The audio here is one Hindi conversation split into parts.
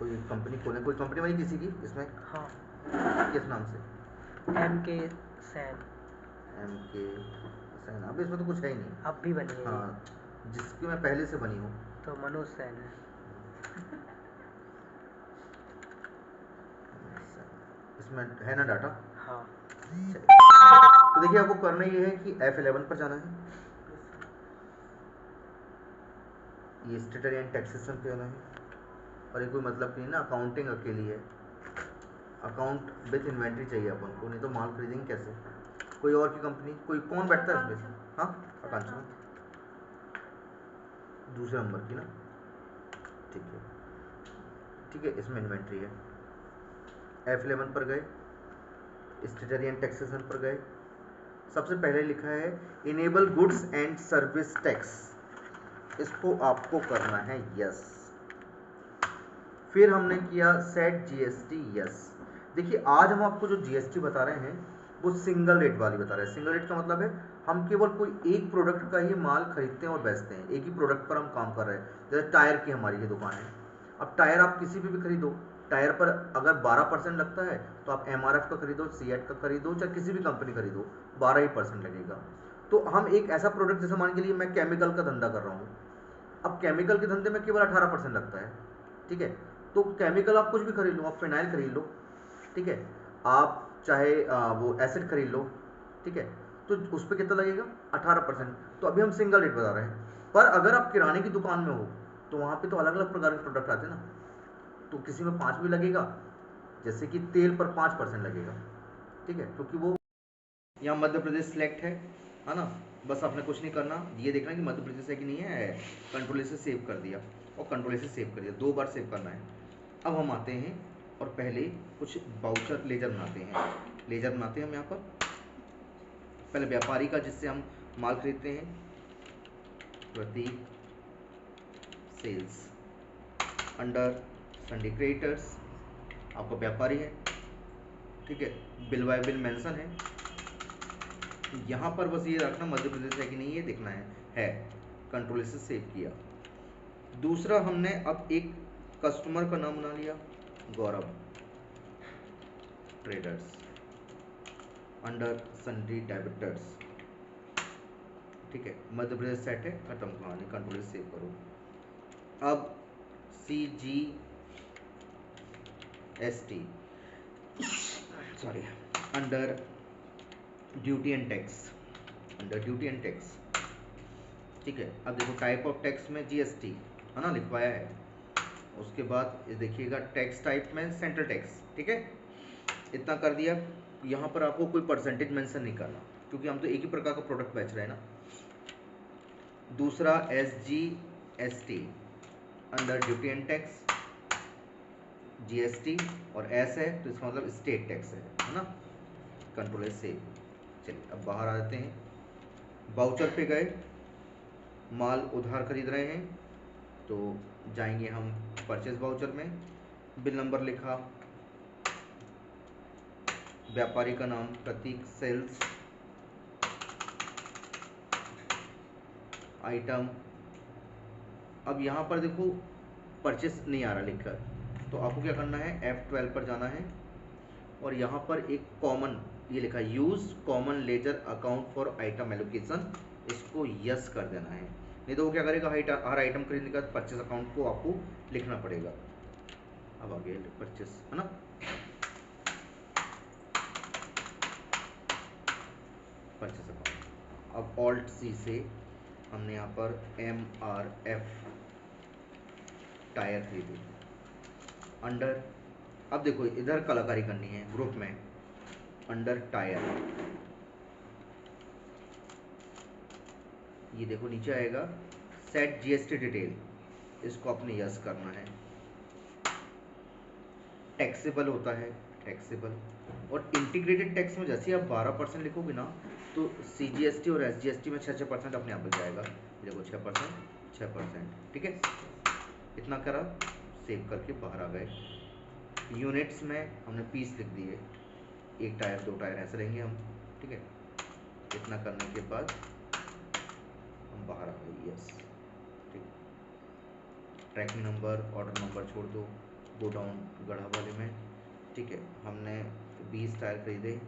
कोई कंपनी खोलें, कोई कंपनी बनी किसी की इसमें, हाँ, किस नाम से? MK सैन। MK सैन। अब इसमें तो कुछ है ही नहीं। अब भी बनी है ये, हाँ, जिसकी मैं पहले से बनी हूँ। तो मनोज सैन है। इसमें है ना डाटा? हाँ। चलिए, तो देखिए आपको करना ये है कि F11 पर जाना है, ये स्टेटरी एंड टैक्सेशन पे होना है, और ये कोई मतलब नहीं ना, अकाउंटिंग अकेली है, अकाउंट विथ इन्वेंट्री चाहिए अपन को, नहीं तो माल खरीदेंगे कैसे? कोई और की कंपनी, कोई कौन बैठता है इसमें? हाँ, आकांक्षा दूसरे नंबर की ना, ठीक है ठीक है, इसमें इन्वेंट्री है। F11 पर गए, स्टेटरी एंड टैक्सेशन पर गए, सबसे पहले लिखा है enable goods and service tax, इसको आपको करना है यस। फिर हमने किया सेट जीएसटी यस। देखिए आज हम आपको जो जीएसटी बता रहे हैं वो सिंगल रेट वाली बता रहे हैं। सिंगल रेट का मतलब है हम केवल कोई एक प्रोडक्ट का ही माल खरीदते हैं और बेचते हैं, एक ही प्रोडक्ट पर हम काम कर रहे हैं। जैसे टायर की हमारी ये दुकान है, अब टायर आप किसी भी खरीदो, टायर पर अगर 12% लगता है तो आप MRF का खरीदो, सीएट का खरीदो, चाहे किसी भी कंपनी खरीदो, 12% लगेगा। तो हम एक ऐसा प्रोडक्ट, जैसे मान के लिए मैं केमिकल का धंधा कर रहा हूँ, अब केमिकल के धंधे में केवल 18% लगता है, ठीक है। तो केमिकल आप कुछ भी खरीद लो, आप फिनाइल खरीद लो, ठीक है, आप चाहे वो एसिड खरीद लो, ठीक है, तो उस पर कितना लगेगा? 18%। तो अभी हम सिंगल रेट बता रहे हैं। पर अगर आप किराने की दुकान में हो तो वहाँ पे तो अलग अलग प्रकार के प्रोडक्ट आते हैं ना, तो किसी में 5 भी लगेगा, जैसे कि तेल पर 5% लगेगा, ठीक है, क्योंकि वो यहाँ मध्य प्रदेश सिलेक्ट है ना। बस आपने कुछ नहीं करना, ये देखना कि मध्य प्रदेश है कि नहीं है, कंट्रोल से सेव कर दिया और कंट्रोल से सेव कर दिया, 2 बार सेव करना है। अब हम आते हैं और पहले कुछ बाउचर लेजर बनाते हैं, लेजर बनाते हैं हम यहाँ पर। पहले व्यापारी का, जिससे हम माल खरीदते हैं, प्रतीक सेल्स अंडर संडे क्रिएटर्स, आपका व्यापारी है, ठीक है, बिल बाय बिल मेंशन है। यहाँ पर बस ये रखना मध्य प्रदेश है कि नहीं ये देखना है, कंट्रोल से सेव किया। दूसरा हमने अब एक कस्टमर का नाम बना लिया, गौरव ट्रेडर्स अंडर सन्ड्री डेबिटर्स, ठीक है, मध्य प्रदेश सेट है, खत्म कहानी, कंट्रोल से सेव करो। अब CGST sorry under duty and tax, under duty and tax, ठीक है। अब देखो टाइप ऑफ टैक्स में जीएसटी है ना लिखवाया है, उसके बाद ये देखिएगा टैक्स टाइप में सेंट्रल टैक्स, ठीक है, इतना कर दिया। यहाँ पर आपको कोई परसेंटेज मेंशन नहीं करना, क्योंकि हम तो एक ही प्रकार का प्रोडक्ट बेच रहे हैं ना। दूसरा SGST under duty and tax, GST और S है तो इसका मतलब स्टेट टैक्स है ना, कंट्रोल से। चलिए अब बाहर आ जाते हैं, बाउचर पे गए, माल उधार खरीद रहे हैं तो जाएंगे हम परचेज बाउचर में, बिल नंबर लिखा, व्यापारी का नाम प्रतीक सेल्स, आइटम। अब यहाँ पर देखो परचेस नहीं आ रहा लिखकर, तो आपको क्या करना है, F12 पर जाना है और यहाँ पर एक कॉमन ये लिखा है, use common ledger account for item allocation, इसको यस कर देना है, नहीं तो वो क्या करेगा, हर आइटम खरीदने का परचेस अकाउंट को आपको लिखना पड़ेगा। अब आगे परचेस है ना, परचेस अकाउंट। अब ऑल्ट C से हमने यहाँ पर MRF टायर खरीदी अंडर, अब देखो इधर कलाकारी करनी है ग्रुप में, अंडर टायर, ये देखो नीचे आएगा सेट GST डिटेल, इसको अपने यस करना है। टैक्सेबल होता है, टैक्सेबल, और इंटीग्रेटेड टैक्स में जैसे आप 12% लिखोगे ना, तो CGST और SGST में 6% अपने आप बच जाएगा, देखो 6%, 6%, ठीक है। इतना करा, सेव करके बाहर आ गए। यूनिट्स में हमने पीस लिख दिए, 1 टायर 2 टायर ऐसे लेंगे हम, ठीक है। इतना करने के बाद हम बाहर आ गए, यस, ठीक। ट्रैकिंग नंबर, ऑर्डर नंबर छोड़ दो, गोडाउन गढ़ा वाले में, ठीक है। हमने 20 टायर खरीदे,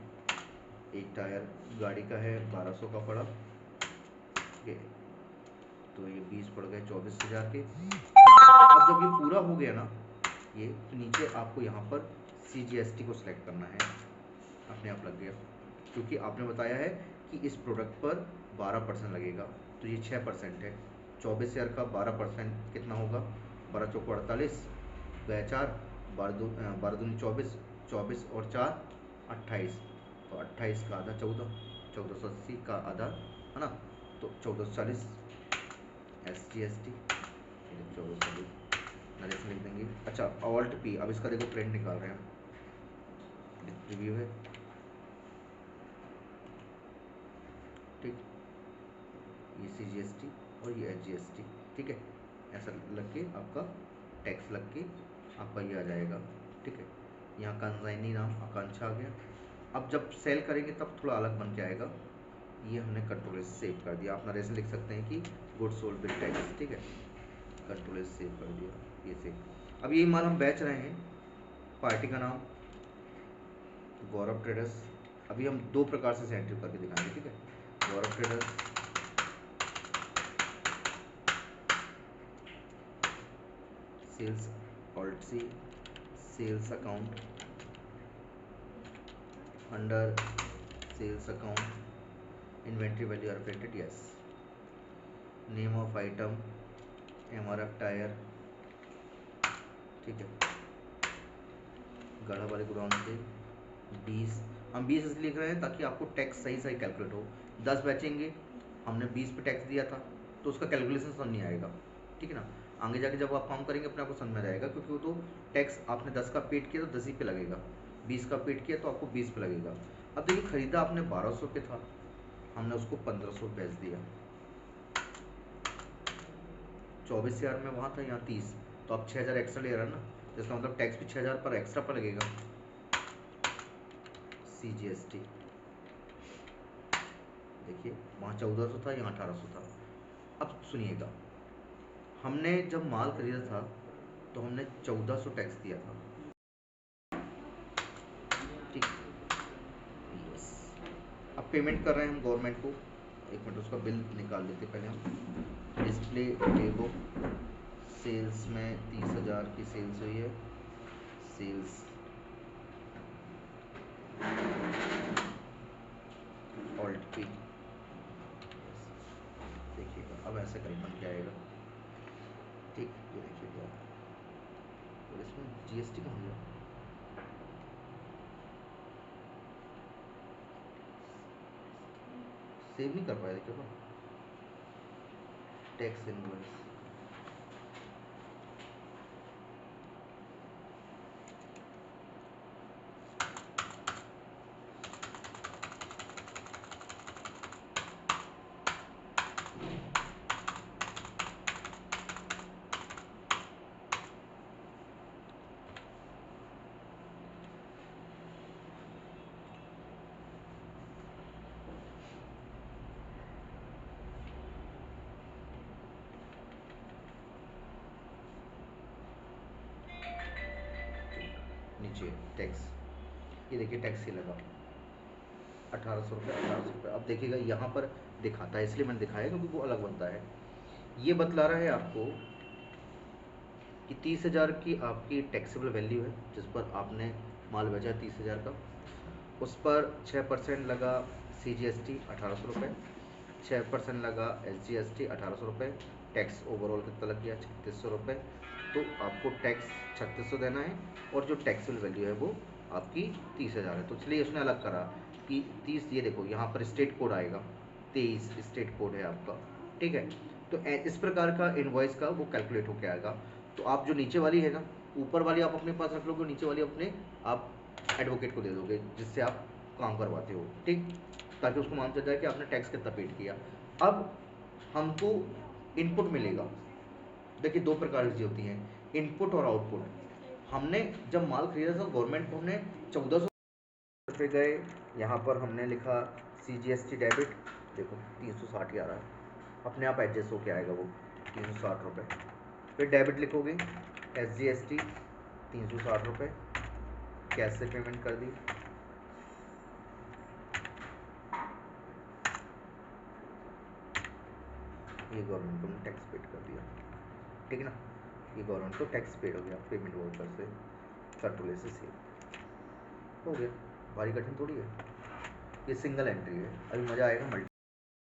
एक टायर गाड़ी का है 1200 का पड़ा, ठीक है। तो ये 20 पड़ गए 24,000 के। अब जब ये पूरा हो गया ना ये, तो नीचे आपको यहाँ पर CGST को सिलेक्ट करना है, अपने आप लग गया, क्योंकि आपने बताया है कि इस प्रोडक्ट पर 12% लगेगा, तो ये 6% है। 24,000 का 12% कितना होगा? 12 चौको 48, गया 4, 12 दूनी 24, 24 और 4 28, तो 28 का आधा 14, 1480 का आधा है ना, तो 1440 SGST 1440 नरेशन लिख देंगे। अच्छा ऑल्ट P, अब इसका देखो प्रिंट निकाल रहे हैं, रिव्यू है, ठीक, ये CGST और ये SGST, ठीक है। ऐसा लग के आपका टैक्स लग के आपका ये आ जाएगा, ठीक है। यहाँ कंसाइनी नाम आकांक्षा आ गया। अब जब सेल करेंगे तब थोड़ा अलग बन के आएगा, ये हमने कंट्रोल से सेव कर दिया। आप नरेशन लिख सकते हैं कि गुड सोल्ड विद टैक्स, ठीक है, कंट्रोल से सेव कर दिया, ये सेव। अब ये माल हम बेच रहे हैं, पार्टी का नाम गौरव ट्रेडर्स। अभी हम 2 प्रकार से एंट्री करके दिखाएंगे, ठीक है। Gaurav traders, sales alt C, sales account, under sales account inventory value are printed, yes. Name of item MRF tyre, ठीक है। गढ़ा वाले गोडाउन से 20, हम 20 इसलिए लिख रहे हैं ताकि आपको टैक्स सही सही कैलकुलेट हो। 10 बेचेंगे, हमने 20 पे टैक्स दिया था, तो उसका कैलकुलेशन समझ नहीं आएगा, ठीक है ना। आगे जाके जब आप काम करेंगे अपने आपको समझ में आ जाएगा, क्योंकि वो तो टैक्स आपने 10 का पेड किया तो 10 ही पे लगेगा, 20 का पेड किया तो आपको 20 पे लगेगा। अब देखिए खरीदा आपने 1200 पे था, हमने उसको 1500 बेच दिया, 24,000 में वहाँ था, यहाँ 30, तो आप 6,000 एक्स्ट्रा ले रहा ना, जिसका मतलब टैक्स भी 6,000 पर एक्स्ट्रा पर लगेगा। CGST देखिए वहाँ 1400 था, यहाँ 1800 था। अब सुनिएगा, हमने जब माल खरीदा था तो हमने 1400 टैक्स दिया था, ठीक, यस। अब पेमेंट कर रहे हैं हम गवर्नमेंट को, एक मिनट उसका बिल निकाल लेते पहले हम। डिस्प्ले टेबो, सेल्स में 30,000 की सेल्स हुई है, सेल्स ऑल्ट P, देखिएगा अब ऐसे कहीं बन के आएगा, ठीक, ये देखिएगा। और इसमें GST कहाँ गया? सेव नहीं कर पाया, देखिए टैक्स इनवॉइस, नीचे टैक्स, ये देखिए टैक्स ही लगा 1800 रुपये, 1800 रुपये। अब देखिएगा यहाँ पर दिखाता है, इसलिए मैंने दिखाया क्योंकि वो अलग बनता है। ये बतला रहा है आपको कि 30,000 की आपकी टैक्सेबल वैल्यू है, जिस पर आपने माल बेचा 30,000 का, उस पर 6% लगा CGST 1800 रुपये, 6% लगा SGST 1800 रुपये, टैक्स ओवरऑल कितना लग गया 3600 रुपये। तो आपको टैक्स 3600 देना है, और जो टैक्सेबल वैल्यू है वो आपकी 30,000 है। तो इसलिए उसने अलग करा कि 30, ये देखो यहाँ पर स्टेट कोड आएगा 23 स्टेट कोड है आपका, ठीक है। तो इस प्रकार का इनवॉइस का वो कैलकुलेट होकर आएगा। तो आप जो नीचे वाली है ना, ऊपर वाली आप अपने पास रख लोगे, नीचे वाली अपने आप एडवोकेट को दे दोगे जिससे आप काम करवाते हो, ठीक, ताकि उसको मान चल जाए कि आपने टैक्स कितना पेड किया। अब हमको इनपुट मिलेगा, देखिए 2 प्रकार की होती हैं, इनपुट और आउटपुट। हमने जब माल खरीदा था गवर्नमेंट को हमने 1400 पे गए, यहाँ पर हमने लिखा CGST डेबिट, देखो 360 आ रहा है, अपने आप एडजस्ट होके आएगा वो 360 रुपये। फिर डेबिट लिखोगे SGST ₹360 कैश से पेमेंट कर दी। ये गवर्नमेंट को टैक्स पेड कर दिया, ठीक है ना। ये गवर्नमेंट को टैक्स पेड हो गया पेमेंट वाउचर से, कंट्रोल से सेव हो गया। भारी कठिन थोड़ी है, ये सिंगल एंट्री है। अभी मज़ा आएगा मल्टी